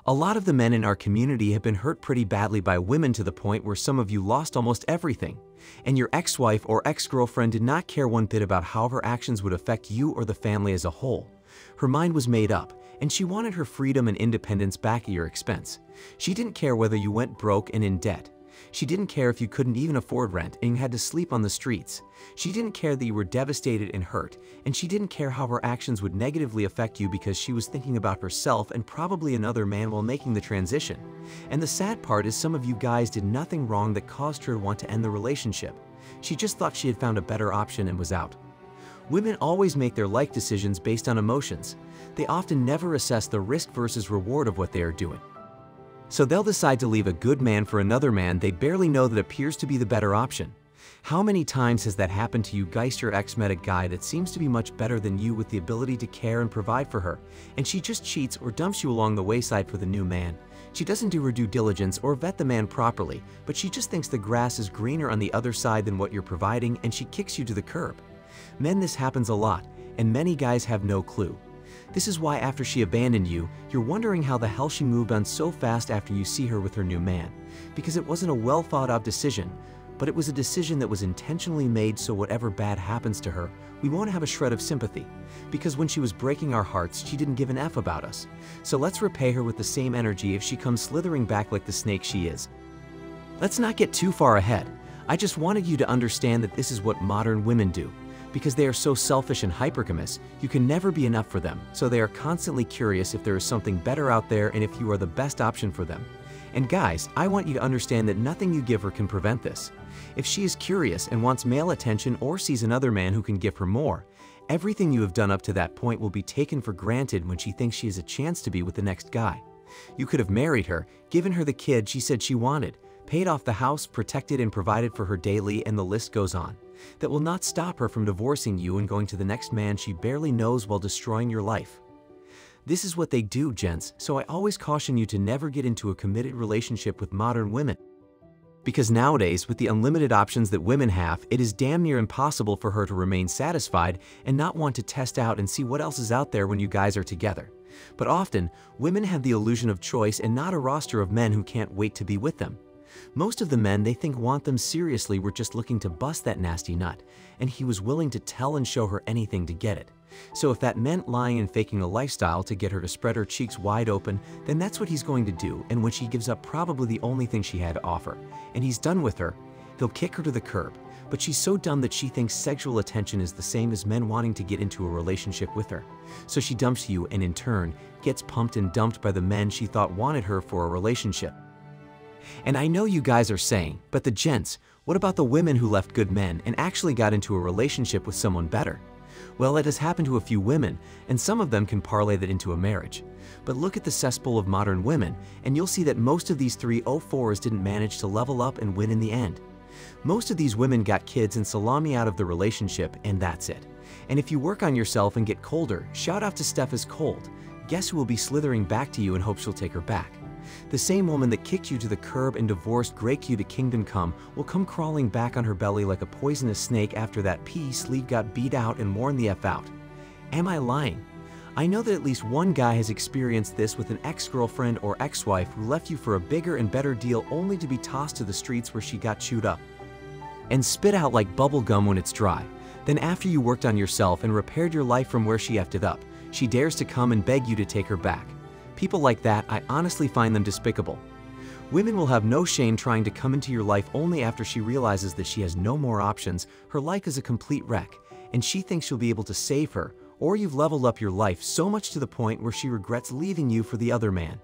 A lot of the men in our community have been hurt pretty badly by women to the point where some of you lost almost everything. And your ex-wife or ex-girlfriend did not care one bit about how her actions would affect you or the family as a whole. Her mind was made up, and she wanted her freedom and independence back at your expense. She didn't care whether you went broke and in debt. She didn't care if you couldn't even afford rent and you had to sleep on the streets. She didn't care that you were devastated and hurt, and she didn't care how her actions would negatively affect you because she was thinking about herself and probably another man while making the transition. And the sad part is some of you guys did nothing wrong that caused her to want to end the relationship. She just thought she had found a better option and was out. Women always make their life decisions based on emotions. They often never assess the risk versus reward of what they are doing. So they'll decide to leave a good man for another man they barely know that appears to be the better option. How many times has that happened to you? Guys, your ex met a guy that seems to be much better than you with the ability to care and provide for her, and she just cheats or dumps you along the wayside for the new man. She doesn't do her due diligence or vet the man properly, but she just thinks the grass is greener on the other side than what you're providing, and she kicks you to the curb. Men, this happens a lot, and many guys have no clue. This is why after she abandoned you, you're wondering how the hell she moved on so fast after you see her with her new man. Because it wasn't a well thought out decision, but it was a decision that was intentionally made so whatever bad happens to her, we won't have a shred of sympathy. Because when she was breaking our hearts, she didn't give an F about us. So let's repay her with the same energy if she comes slithering back like the snake she is. Let's not get too far ahead. I just wanted you to understand that this is what modern women do. Because they are so selfish and hypergamous, you can never be enough for them, so they are constantly curious if there is something better out there and if you are the best option for them. And guys, I want you to understand that nothing you give her can prevent this. If she is curious and wants male attention or sees another man who can give her more, everything you have done up to that point will be taken for granted when she thinks she has a chance to be with the next guy. You could have married her, given her the kid she said she wanted, paid off the house, protected and provided for her daily, and the list goes on. That will not stop her from divorcing you and going to the next man she barely knows while destroying your life. This is what they do, gents, so I always caution you to never get into a committed relationship with modern women. Because nowadays, with the unlimited options that women have, it is damn near impossible for her to remain satisfied and not want to test out and see what else is out there when you guys are together. But often, women have the illusion of choice and not a roster of men who can't wait to be with them. Most of the men they think want them seriously were just looking to bust that nasty nut, and he was willing to tell and show her anything to get it. So if that meant lying and faking a lifestyle to get her to spread her cheeks wide open, then that's what he's going to do, and when she gives up probably the only thing she had to offer, and he's done with her, he'll kick her to the curb. But she's so dumb that she thinks sexual attention is the same as men wanting to get into a relationship with her. So she dumps you and in turn, gets pumped and dumped by the men she thought wanted her for a relationship. And I know you guys are saying, but the gents, what about the women who left good men and actually got into a relationship with someone better? Well, it has happened to a few women, and some of them can parlay that into a marriage. But look at the cesspool of modern women, and you'll see that most of these 304s didn't manage to level up and win in the end. Most of these women got kids and salami out of the relationship, and that's it. And if you work on yourself and get colder, shout out to Steph is cold. Guess who will be slithering back to you and hope she'll take her back? The same woman that kicked you to the curb and divorced Greg you to kingdom come will come crawling back on her belly like a poisonous snake after that pea sleeve got beat out and worn the F out. Am I lying? I know that at least one guy has experienced this with an ex-girlfriend or ex-wife who left you for a bigger and better deal only to be tossed to the streets where she got chewed up and spit out like bubble gum when it's dry. Then after you worked on yourself and repaired your life from where she effed it up, she dares to come and beg you to take her back. People like that, I honestly find them despicable. Women will have no shame trying to come into your life only after she realizes that she has no more options, her life is a complete wreck, and she thinks you'll be able to save her, or you've leveled up your life so much to the point where she regrets leaving you for the other man.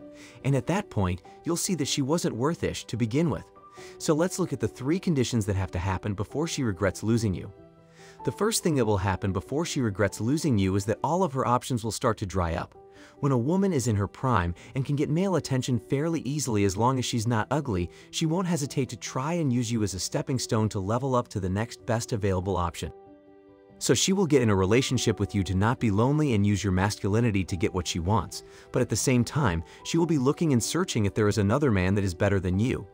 And at that point, you'll see that she wasn't worth-ish to begin with. So let's look at the 3 conditions that have to happen before she regrets losing you. The first thing that will happen before she regrets losing you is that all of her options will start to dry up. When a woman is in her prime and can get male attention fairly easily as long as she's not ugly, she won't hesitate to try and use you as a stepping stone to level up to the next best available option. So she will get in a relationship with you to not be lonely and use your masculinity to get what she wants, but at the same time, she will be looking and searching if there is another man that is better than you.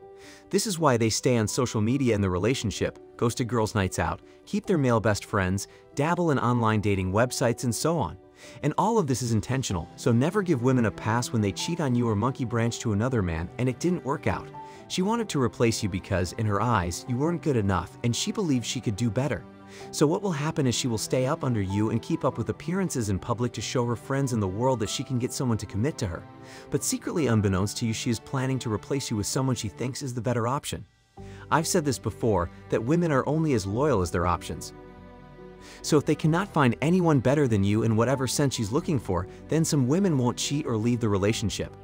This is why they stay on social media in the relationship, goes to girls' nights out, keep their male best friends, dabble in online dating websites, and so on. And all of this is intentional, so never give women a pass when they cheat on you or monkey branch to another man and it didn't work out. She wanted to replace you because, in her eyes, you weren't good enough and she believed she could do better. So what will happen is she will stay up under you and keep up with appearances in public to show her friends in the world that she can get someone to commit to her. But secretly unbeknownst to you, she is planning to replace you with someone she thinks is the better option. I've said this before, that women are only as loyal as their options. So if they cannot find anyone better than you in whatever sense she's looking for, then some women won't cheat or leave the relationship.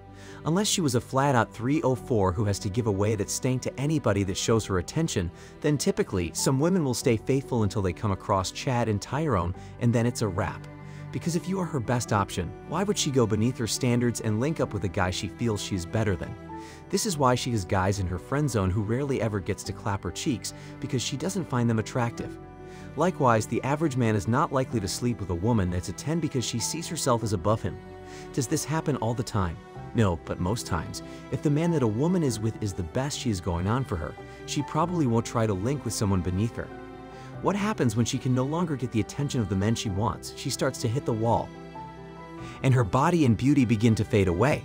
Unless she was a flat-out 304 who has to give away that stank to anybody that shows her attention, then typically some women will stay faithful until they come across Chad and Tyrone, and then it's a wrap. Because if you are her best option, why would she go beneath her standards and link up with a guy she feels she is better than? This is why she has guys in her friend zone who rarely ever gets to clap her cheeks, because she doesn't find them attractive. Likewise, the average man is not likely to sleep with a woman that's a 10 because she sees herself as above him. Does this happen all the time? No, but most times. If the man that a woman is with is the best she is going on for her, she probably won't try to link with someone beneath her. What happens when she can no longer get the attention of the men she wants? She starts to hit the wall, and her body and beauty begin to fade away.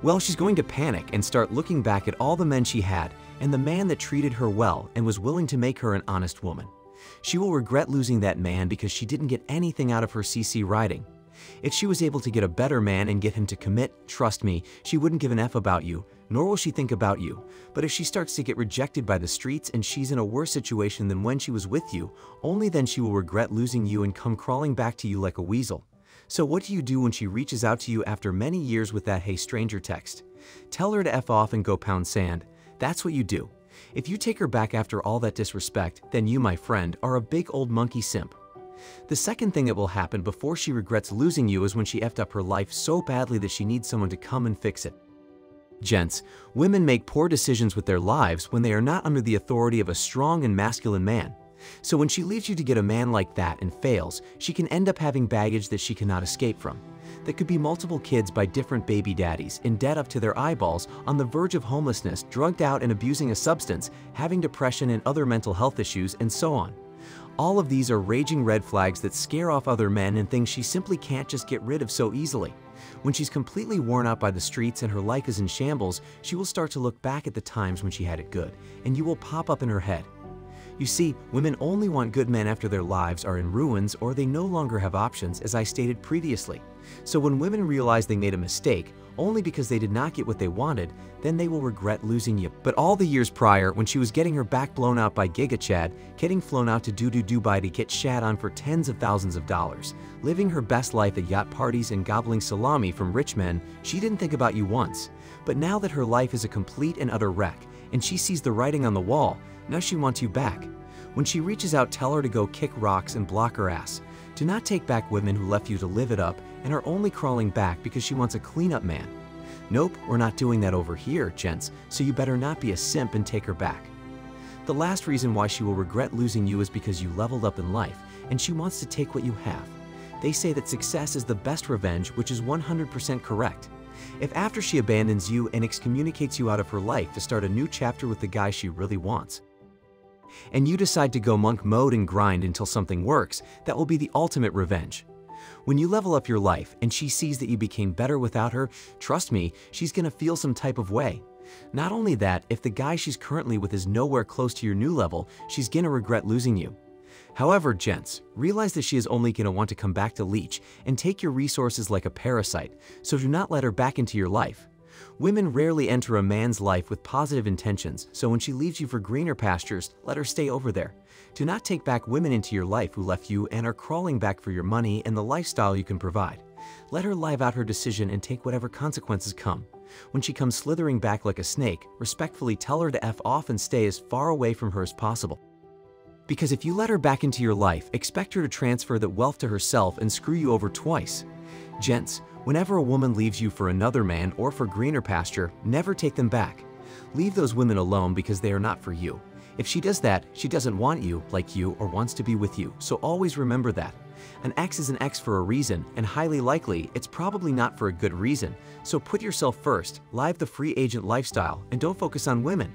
Well, she's going to panic and start looking back at all the men she had and the man that treated her well and was willing to make her an honest woman. She will regret losing that man because she didn't get anything out of her CC riding. If she was able to get a better man and get him to commit, trust me, she wouldn't give an F about you, nor will she think about you. But if she starts to get rejected by the streets and she's in a worse situation than when she was with you, only then she will regret losing you and come crawling back to you like a weasel. So what do you do when she reaches out to you after many years with that "Hey stranger" text? Tell her to F off and go pound sand. That's what you do. If you take her back after all that disrespect, then you, my friend, are a big old monkey simp. The second thing that will happen before she regrets losing you is when she effed up her life so badly that she needs someone to come and fix it. Gents, women make poor decisions with their lives when they are not under the authority of a strong and masculine man. So when she leaves you to get a man like that and fails, she can end up having baggage that she cannot escape from. That could be multiple kids by different baby daddies, in debt up to their eyeballs, on the verge of homelessness, drugged out and abusing a substance, having depression and other mental health issues, and so on. All of these are raging red flags that scare off other men and things she simply can't just get rid of so easily. When she's completely worn out by the streets and her life is in shambles, she will start to look back at the times when she had it good, and you will pop up in her head. You see, women only want good men after their lives are in ruins or they no longer have options, as I stated previously. So when women realize they made a mistake, only because they did not get what they wanted, then they will regret losing you. But all the years prior, when she was getting her back blown out by Giga Chad, getting flown out to Dubai to get shat on for tens of thousands of dollars, living her best life at yacht parties and gobbling salami from rich men, she didn't think about you once. But now that her life is a complete and utter wreck, and she sees the writing on the wall, now she wants you back. When she reaches out, tell her to go kick rocks and block her ass. Do not take back women who left you to live it up and are only crawling back because she wants a clean-up man. Nope, we're not doing that over here, gents, so you better not be a simp and take her back. The last reason why she will regret losing you is because you leveled up in life and she wants to take what you have. They say that success is the best revenge, which is 100% correct. If after she abandons you and excommunicates you out of her life to start a new chapter with the guy she really wants, and you decide to go monk mode and grind until something works, that will be the ultimate revenge. When you level up your life and she sees that you became better without her, trust me, she's gonna feel some type of way. Not only that, if the guy she's currently with is nowhere close to your new level, she's gonna regret losing you. However, gents, realize that she is only gonna want to come back to leech and take your resources like a parasite, so do not let her back into your life. Women rarely enter a man's life with positive intentions, so when she leaves you for greener pastures, let her stay over there. Do not take back women into your life who left you and are crawling back for your money and the lifestyle you can provide. Let her live out her decision and take whatever consequences come. When she comes slithering back like a snake, respectfully tell her to F off and stay as far away from her as possible. Because if you let her back into your life, expect her to transfer that wealth to herself and screw you over twice. Gents, whenever a woman leaves you for another man or for greener pasture, never take them back. Leave those women alone because they are not for you. If she does that, she doesn't want you, like you, or wants to be with you, so always remember that. An ex is an ex for a reason, and highly likely, it's probably not for a good reason. So put yourself first, live the free agent lifestyle, and don't focus on women.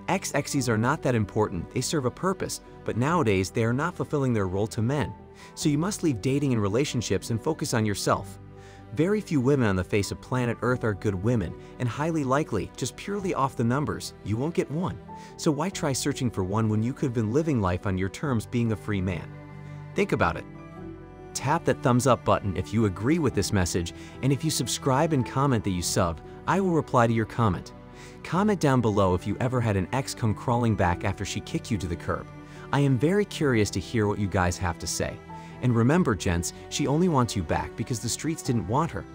Ex-exes are not that important, they serve a purpose, but nowadays they are not fulfilling their role to men. So you must leave dating and relationships and focus on yourself. Very few women on the face of planet Earth are good women, and highly likely, just purely off the numbers, you won't get one. So why try searching for one when you could have been living life on your terms being a free man? Think about it. Tap that thumbs up button if you agree with this message, and if you subscribe and comment that you subbed, I will reply to your comment. Comment down below if you ever had an ex come crawling back after she kicked you to the curb. I am very curious to hear what you guys have to say. And remember, gents, she only wants you back because the streets didn't want her.